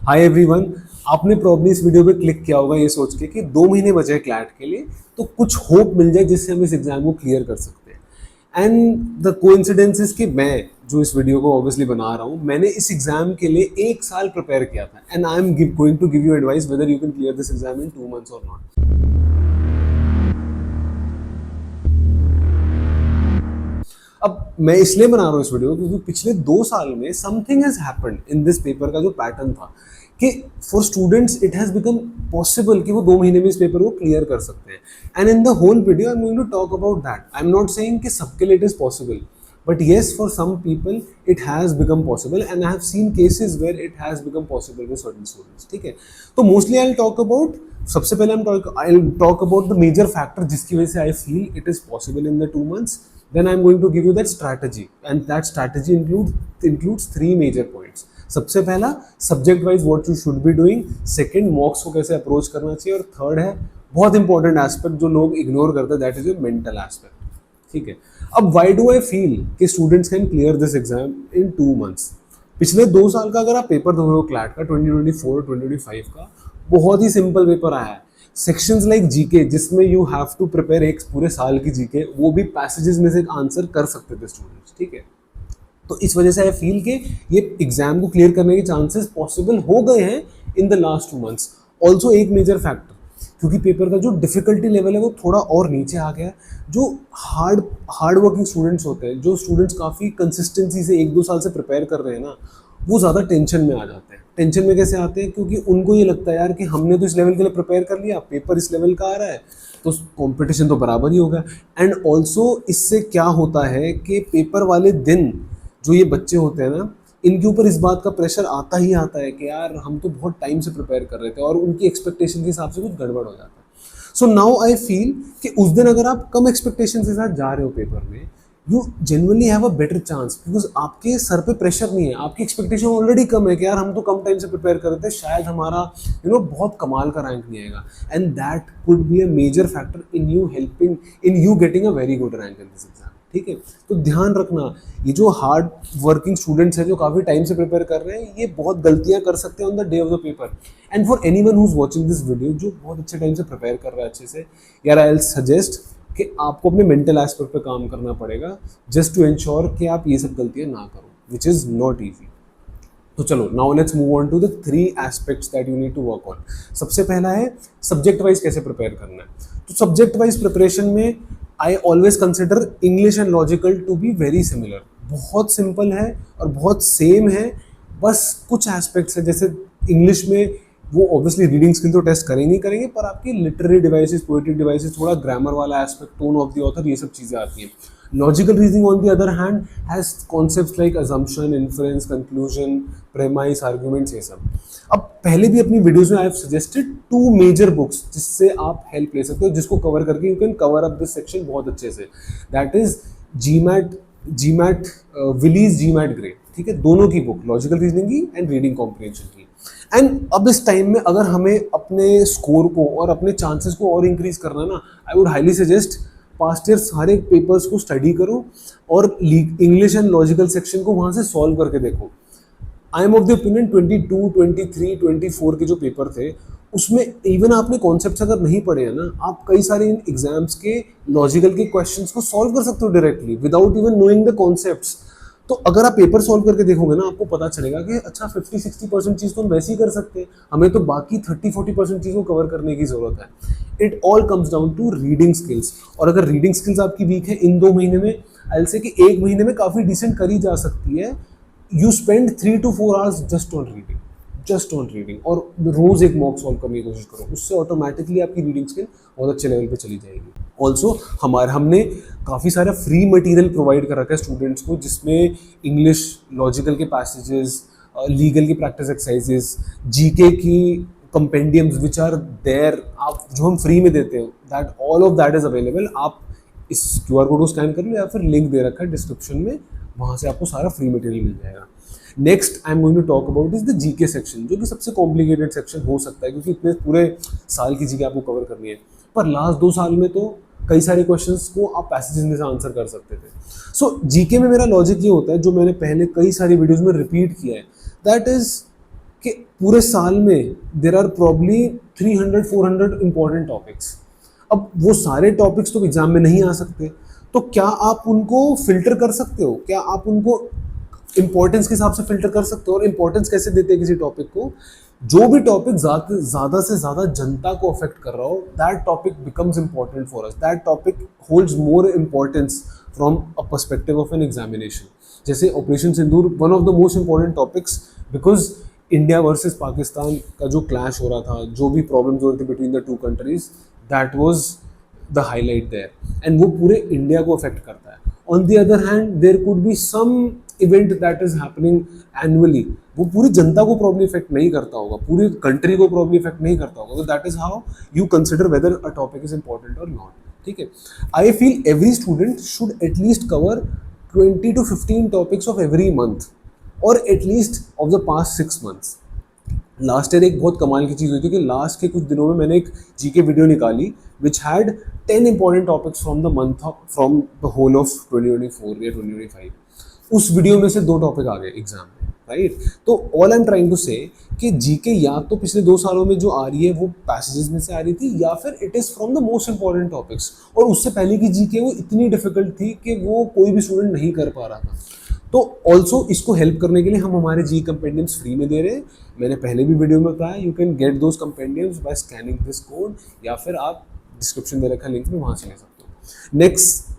Hi everyone. आपने problem इस video पे क्लिक किया होगा ये सोच के कि 2 महीने बचे हैं क्लैट के लिए, तो कुछ होप मिल जाए जिससे हम इस एग्जाम को क्लियर कर सकते हैं। एंड द कोइंसिडेंस कि मैं जो इस वीडियो को ऑब्वियसली बना रहा हूँ, मैंने इस एग्जाम के लिए 1 साल प्रिपेयर किया था and I am going to give you advice whether you can clear this exam इन 2 मंथ्स और नॉट। अब मैं इसलिए बना रहा हूँ इस वीडियो क्योंकि पिछले 2 साल में something has happened in this paper का जो पैटर्न था कि for students it has become possible कि वो 2 महीने में इस पेपर को क्लियर कर सकते हैं। And in the whole video I am going to talk about that. I am not saying कि सबके लिए it is possible, but yes, for some people it has become possible and I have seen cases where it has become possible with certain students। ठीक है, तो mostly I'll talk about, सबसे पहले I'll talk about the major factor जिसकी वजह से I feel it is possible in the 2 months। Then I'm going to give you that strategy and that strategy includes 3 major points। सबसे पहला subject wise what you should be doing, second मॉक्स को कैसे approach करना चाहिए, और third है बहुत important aspect जो लोग इग्नोर करते हैं, that is your mental aspect. ठीक है, अब व्हाई डू आई फील कि students can clear this exam इन 2 मंथ्स। पिछले 2 साल का अगर आप पेपर दो हो क्लैट का 2024 2025 का, बहुत ही सिंपल पेपर आया है। सेक्शंस लाइक जीके जिसमें यू हैव टू प्रिपेयर एक पूरे साल की जीके, वो भी पैसेजेस में से एक आंसर कर सकते थे स्टूडेंट्स। ठीक है, तो इस वजह से आई फील कि ये एग्जाम को क्लियर करने के चांसेस पॉसिबल हो गए हैं in the last 2 months. Also एक मेजर फैक्टर, क्योंकि पेपर का जो डिफिकल्टी लेवल है वो थोड़ा और नीचे आ गया है। जो हार्ड वर्किंग स्टूडेंट्स होते हैं, जो स्टूडेंट्स काफ़ी कंसिस्टेंसी से 1-2 साल से प्रिपेयर कर रहे हैं ना, वो ज़्यादा टेंशन में आ जाते हैं। टेंशन में कैसे आते हैं? क्योंकि उनको ये लगता है यार कि हमने तो इस लेवल के लिए प्रिपेयर कर लिया, पेपर इस लेवल का आ रहा है, तो कंपटीशन तो बराबर ही होगा। एंड ऑल्सो इससे क्या होता है कि पेपर वाले दिन जो ये बच्चे होते हैं ना, इनके ऊपर इस बात का प्रेशर आता ही आता है कि यार हम तो बहुत टाइम से प्रिपेयर कर रहे थे, और उनकी एक्सपेक्टेशन के हिसाब से कुछ गड़बड़ हो जाता है। सो नाउ आई फील कि उस दिन अगर आप कम एक्सपेक्टेशन के साथ जा रहे हो पेपर में, you genuinely have a better chance, because आपके सर पे प्रेशर नहीं है, आपकी एक्सपेक्टेशन ऑलरेडी कम है कि यार हम तो कम टाइम से प्रिपेयर कर रहे थे, शायद हमारा बहुत कमाल का रैंक नहीं आएगा। And that could be a major factor in you helping in you getting a very good rank in this exam. ठीक है, तो ध्यान रखना, ये जो हार्ड वर्किंग स्टूडेंट्स हैं जो काफ़ी टाइम से प्रिपेयर कर रहे हैं, ये बहुत गलतियां कर सकते हैं on the day of the paper. And for anyone who is watching this video जो बहुत अच्छे टाइम से प्रिपेयर कर रहा है अच्छे से, यार आई विल सजेस्ट कि आपको अपने मेंटल एस्पेक्ट पे काम करना पड़ेगा जस्ट टू इंश्योर कि आप ये सब गलतियां ना करो, विच इज़ नॉट ईजी। तो चलो now let's move on to the 3 aspects that you need to work on. सबसे पहला है सब्जेक्ट वाइज कैसे प्रिपेयर करना है। तो सब्जेक्ट वाइज प्रिपरेशन में I always consider English and logical to be very similar. बहुत सिंपल है और बहुत सेम है, बस कुछ एस्पेक्ट्स है। जैसे इंग्लिश में वो ऑब्वियसली रीडिंग स्किल तो टेस्ट करेंगे, पर आपकी लिटरेरी डिवाइसेस, पोएटिक डिवाइसेस, थोड़ा ग्रामर वाला aspect, tone of the author, ये सब चीज़ें आती हैं। Logical reasoning on the other hand has concepts like assumption, inference, conclusion, premise, arguments, ये सब। अब पहले भी अपनी वीडियोस में I have suggested 2 major books जिससे आप हेल्प ले सकते हो, जिसको कवर करके you can cover up this section बहुत अच्छे से। That is GMAT Wiley's GMAT GRE. ठीक है, दोनों की बुक, लॉजिकल रीजनिंग की एंड रीडिंग कॉम्प्रिहेंशन की। एंड अब इस टाइम में अगर हमें अपने स्कोर को और अपने चांसेस को और इंक्रीज करना है ना, I would highly suggest past year सारे पेपर्स को स्टडी करो और इंग्लिश एंड लॉजिकल सेक्शन को वहाँ से सॉल्व करके देखो। आई एम ऑफ द ओपिनियन 22, 23, 24 के जो पेपर थे उसमें इवन आपने कॉन्सेप्ट्स अगर नहीं पढ़े हैं ना, आप कई सारे इन एग्जाम्स के लॉजिकल के क्वेश्चंस को सॉल्व कर सकते हो directly without even knowing the concepts. तो अगर आप पेपर सॉल्व करके देखोगे ना, आपको पता चलेगा कि अच्छा 50-60% चीज़ तो हम वैसे ही कर सकते हैं, हमें तो बाकी 30-40% चीज़ को कवर करने की ज़रूरत है। It all comes down to reading skills. और अगर रीडिंग स्किल्स आपकी वीक है, इन 2 महीने में आई विल से कि 1 महीने में काफ़ी डिसेंट करी जा सकती है। You spend 3 to 4 hours just on reading, और रोज एक मॉक सॉल्व करने की कोशिश करो, उससे ऑटोमेटिकली आपकी रीडिंग स्किल बहुत अच्छे लेवल पे चली जाएगी। ऑल्सो हमने काफ़ी सारा फ्री मटेरियल प्रोवाइड कर रखा है स्टूडेंट्स को, जिसमें इंग्लिश लॉजिकल के पैसेजेस, लीगल की प्रैक्टिस एक्सरसाइजेस, जीके की कंपेंडियम्स विच आर देयर, आप जो हम फ्री में देते हैं, that all of that is available. आप इस QR कोड को स्कैन कर लो या फिर लिंक दे रखा है डिस्क्रिप्शन में, वहाँ से आपको सारा फ्री मटेरियल मिल जाएगा। Next I am going to talk about is the GK section, जो कि सबसे कॉम्प्लिकेटेड सेक्शन हो सकता है क्योंकि इतने पूरे साल की जीके आपको कवर करनी है। पर लास्ट 2 साल में तो कई सारे क्वेश्चंस को आप पैसेजेस में से आंसर कर सकते थे। सो जीके में मेरा लॉजिक ये होता है, जो मैंने पहले कई सारी वीडियोस में रिपीट किया है, दैट इज कि पूरे साल में there are probably 300-400 important topics. अब वो सारे टॉपिक्स तो एग्जाम में नहीं आ सकते, तो क्या आप उनको फिल्टर कर सकते हो? क्या आप उनको इंपॉर्टेंस के हिसाब से फिल्टर कर सकते हो? और इंपॉर्टेंस कैसे देते हैं किसी टॉपिक को? जो भी टॉपिक ज़्यादा से ज़्यादा जनता को अफेक्ट कर रहा हो, that topic becomes important for us, that topic holds more importance from a perspective of an examination. जैसे Operation Sindoor, one of the most important topics, because India versus Pakistan का जो क्लैश हो रहा था, जो भी प्रॉब्लम्स हो रहे थे between the two countries, that was the highlight there, and वो पूरे इंडिया को अफेक्ट करता है। On the other hand there could be some event that is happening annually, वो पूरी जनता को प्रॉब्लम इफेक्ट नहीं करता होगा, पूरी कंट्री को प्रॉब्लम इफेक्ट नहीं करता होगा, तो that is how you consider whether a topic is important और नॉट। ठीक है, I feel every student should at least cover 20 to 15 topics of every month, और at least of the past 6 months। Last year एक बहुत कमाल की चीज़ हुई थी कि लास्ट के कुछ दिनों में मैंने एक जीके वीडियो निकाली which had 10 important topics from the month from the whole of 2024 या 2025। उस वीडियो में से 2 टॉपिक आ गए एग्जाम में, राइट? तो all I am trying to say कि जीके या तो पिछले 2 सालों में जो आ रही है वो पैसेजेस में से आ रही थी, या फिर it is from the most important topics, और उससे पहले की जीके वो इतनी डिफिकल्ट थी कि वो कोई भी स्टूडेंट नहीं कर पा रहा था। तो ऑल्सो इसको हेल्प करने के लिए हम हमारे जी कंपेंडियम्स फ्री में दे रहे हैं। मैंने पहले भी वीडियो में बताया, you can get those compendiums by scanning this code, या फिर आप डिस्क्रिप्शन दे रखा लिंक में वहाँ से ले सकते हो। Next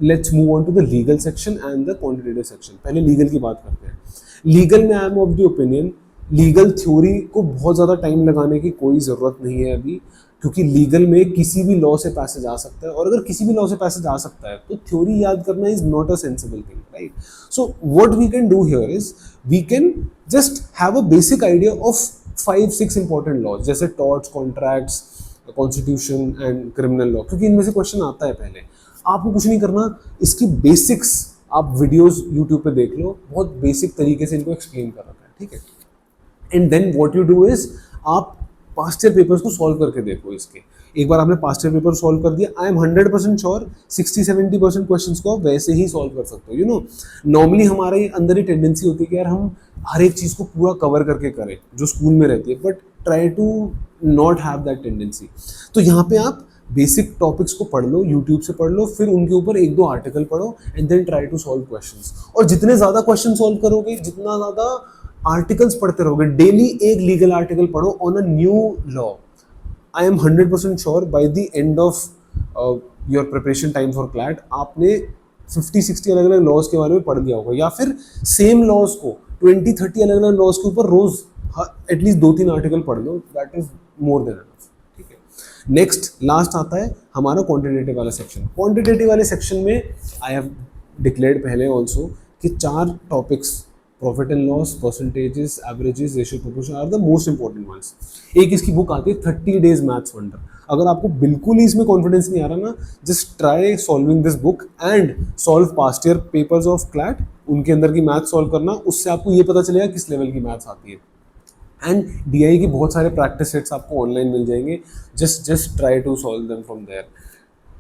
let's move on to the legal section and the quantitative section. पहले लीगल की बात करते हैं। लीगल में I am of the opinion, legal theory को बहुत ज़्यादा टाइम लगाने की कोई ज़रूरत नहीं है अभी, क्योंकि लीगल में किसी भी लॉ से पैसेज आ सकता है, और अगर किसी भी लॉ से पैसेज आ सकता है तो थ्योरी याद करना is not a sensible thing, right? So what we can do here is we can just have a basic idea of 5-6 important laws, जैसे torts, contracts, constitution and criminal law, क्योंकि इनमें से question आता है। पहले आपको कुछ नहीं करना, इसकी बेसिक्स आप वीडियोस यूट्यूब पे देख लो, बहुत बेसिक तरीके से इनको एक्सप्लेन कर रखा है, ठीक है? And then what you do is आप पास्ट ईयर पेपर्स को सॉल्व करके देखो इसके। एक बार आपने पास्ट ईयर पेपर सॉल्व कर दिया, आई एम 100% श्योर 60-70% क्वेश्चंस को आप वैसे ही सॉल्व कर सकते हो। यू नो, नॉर्मली हमारे अंदर ही टेंडेंसी होती है कि यार हम हर एक चीज़ को पूरा कवर करके करें जो स्कूल में रहती है, but try to not have that tendency. तो यहाँ पे आप बेसिक टॉपिक्स को पढ़ लो, यूट्यूब से पढ़ लो, फिर उनके ऊपर 1-2 आर्टिकल पढ़ो, and then try to solve questions. और जितने ज़्यादा क्वेश्चन सॉल्व करोगे, जितना ज़्यादा आर्टिकल्स पढ़ते रहोगे, डेली एक लीगल आर्टिकल पढ़ो on a new law, I am 100% sure by the end of your preparation time for CLAT आपने 50-60 अलग अलग लॉज के बारे में पढ़ लिया होगा, या फिर सेम लॉज को 20-30 अलग अलग लॉज के ऊपर रोज एटलीस्ट 2-3 आर्टिकल पढ़ लो, that is more than enough, ठीक है? नेक्स्ट लास्ट आता है हमारा क्वांटिटेटिव वाला सेक्शन। क्वांटिटेटिव वाले सेक्शन में आई हैव डिक्लेयर्ड पहले ऑल्सो कि 4 topics, profit and loss, percentages, averages, ratio, proportion are the most important ones. एक इसकी बुक आती है 30 Days Maths Wonder। अगर आपको बिल्कुल ही इसमें कॉन्फिडेंस नहीं आ रहा ना, just try solving this book and solve past year papers of CLAT, उनके अंदर की मैथ्स सॉल्व करना, उससे आपको ये पता चलेगा किस लेवल की मैथ्स आती है। एंड डीआई के बहुत सारे प्रैक्टिस सेट्स आपको ऑनलाइन मिल जाएंगे, just try to solve them from there.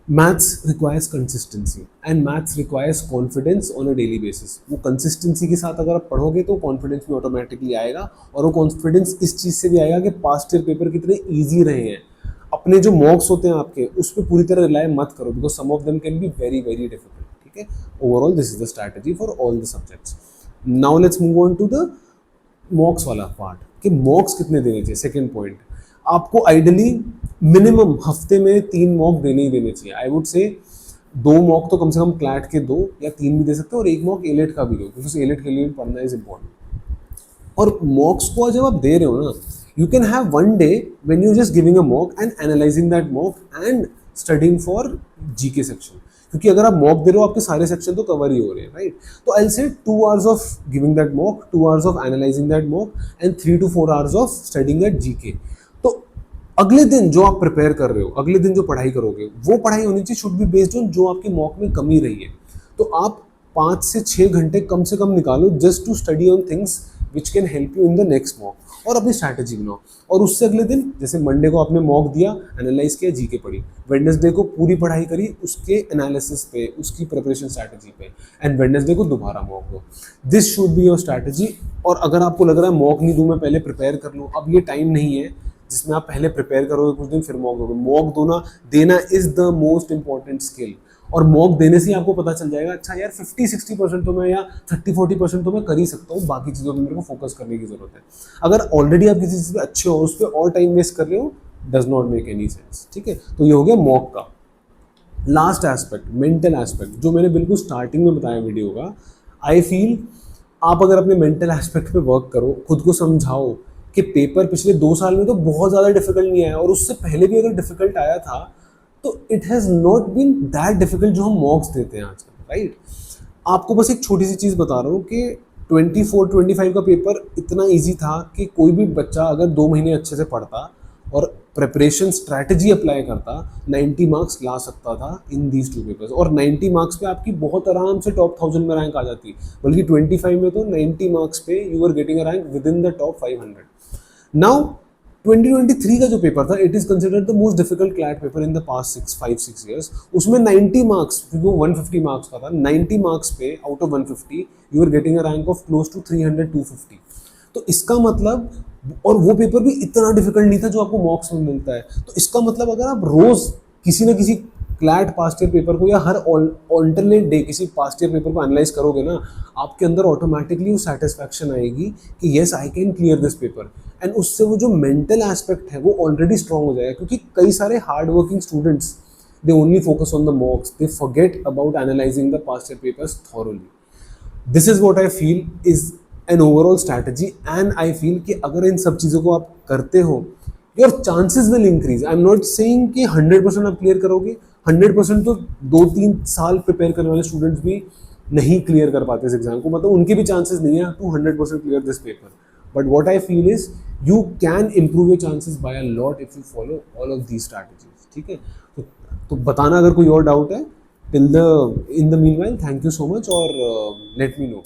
Maths requires consistency and maths requires confidence on a daily basis. वो कंसिस्टेंसी के साथ अगर आप पढ़ोगे तो कॉन्फिडेंस भी ऑटोमेटिकली आएगा, और वो कॉन्फिडेंस इस चीज़ से भी आएगा कि पास्ट ईयर पेपर कितने ईजी रहे हैं। अपने जो मॉक्स होते हैं आपके, उस पर पूरी तरह रिलाई मत करो, because some of them can be very very difficult, ठीक है? Overall this is the strategy for all the subjects. Now let's move on to the mocks वाला पार्ट, कि मॉक्स कितने देने चाहिए। सेकेंड पॉइंट, आपको आइडियली मिनिमम हफ्ते में 3 मॉक देने ही देने चाहिए। आई वुड से 2 मॉक तो कम से कम क्लैट के 2 या 3 भी दे सकते हो, और 1 मॉक एलेट का भी दो, क्योंकि एलेट के लिए भी पढ़ना इज इम्पॉर्टेंट। और मॉक्स को जब आप दे रहे हो ना, you can have one day when you just giving a mock and analysing that mock and studying for GK section, क्योंकि अगर आप मॉक दे रहे हो आपके सारे सेक्शन तो कवर ही हो रहे हैं, राइट? तो I will say 2 hours of giving that mock, 2 hours of analysing that mock, and 3 to 4 hours of studying that GK. तो अगले दिन जो आप प्रिपेयर कर रहे हो, अगले दिन जो पढ़ाई करोगे, वो पढ़ाई होनी चाहिए शुड बी बेस्ड ऑन जो आपकी मॉक में कमी रही है। तो आप 5 से 6 घंटे कम से कम निकालो just to study on things which can help you in the next mock. और अपनी स्ट्रैटेजी बनाओ। और उससे अगले दिन, जैसे मंडे को आपने मॉक दिया, एनालाइज किया, जीके पढ़ी, वेडनेसडे को पूरी पढ़ाई करी उसके एनालिसिस पे, उसकी प्रिपरेशन स्ट्रैटेजी पे, एंड वेडनेसडे को दोबारा मॉक दो। This should be your strategy. और अगर आपको लग रहा है मॉक नहीं दूं मैं, पहले प्रिपेयर कर लूँ, अब ये टाइम नहीं है जिसमें आप पहले प्रिपेयर करोगे कुछ दिन फिर मॉक दोगे। मॉक देना is the most important skill. और मॉक देने से ही आपको पता चल जाएगा, अच्छा यार 50-60% तो मैं, या 30-40% तो मैं कर ही सकता हूँ, बाकी चीज़ों पर मेरे को फोकस करने की जरूरत है। अगर ऑलरेडी आप किसी चीज़ पे अच्छे हो, उस पर और टाइम वेस्ट कर रहे हो, does not make any sense. ठीक है, तो ये हो गया मॉक का। लास्ट एस्पेक्ट, मेंटल एस्पेक्ट, जो मैंने बिल्कुल स्टार्टिंग में बताया वीडियो का। आई फील आप अगर अपने मेंटल एस्पेक्ट पे वर्क करो, खुद को समझाओ कि पेपर पिछले 2 साल में तो बहुत ज़्यादा डिफिकल्ट नहीं आया, और उससे पहले भी अगर डिफिकल्ट आया था तो it has not been that difficult जो हम मॉक्स देते हैं आजकल, राइट। आपको बस एक छोटी सी चीज़ बता रहा हूँ कि 24-25 का पेपर इतना ईजी था कि कोई भी बच्चा अगर 2 महीने अच्छे से पढ़ता और प्रिपरेशन स्ट्रैटेजी अप्लाई करता, 90 मार्क्स ला सकता था इन दीज 2 पेपर्स। और 90 मार्क्स पे आपकी बहुत आराम से टॉप 1000 में रैंक आ जाती, बल्कि 25 में तो 90 मार्क्स पे you are getting a rank within the top 500। नाउ 2023 का जो पेपर था, it is considered the most difficult CLAT paper in the past 5-6 years. उसमें 90 मार्क्स, क्योंकि वो 150 मार्क्स का था, 90 मार्क्स पे out of 150 you are getting a rank of close to 300-250। तो इसका मतलब, और वो पेपर भी इतना डिफिकल्ट नहीं था जो आपको मॉक्स में मिलता है। तो इसका मतलब अगर आप रोज किसी ना किसी क्लैट पास्ट ईयर पेपर को, या हर ऑल्टरनेट डे किसी पास्ट ईयर पेपर को एनालाइज करोगे ना, आपके अंदर ऑटोमेटिकली वो सेटिस्फैक्शन आएगी कि yes I can clear this paper. And उससे वो जो मेंटल एस्पेक्ट है वो ऑलरेडी स्ट्रांग हो जाएगा, क्योंकि कई सारे hard working students, they only focus on the मॉक्स, they forget about analysing the past year papers thoroughly. This is what I feel is an overall strategy. And I feel कि अगर इन सब चीज़ों को आप करते हो, your chances will increase. I am not saying कि 100% आप क्लियर करोगे, 100% तो 2-3 साल प्रिपेयर करने वाले स्टूडेंट्स भी नहीं क्लियर कर पाते इस एग्जाम को, मतलब उनके भी चांसेस नहीं है to 100% clear this paper. But what I feel is you can improve your chances by a lot if you follow all of these strategies. ठीक है, तो बताना अगर कोई और डाउट है। Till the in the meanwhile, thank you so much, और let me no.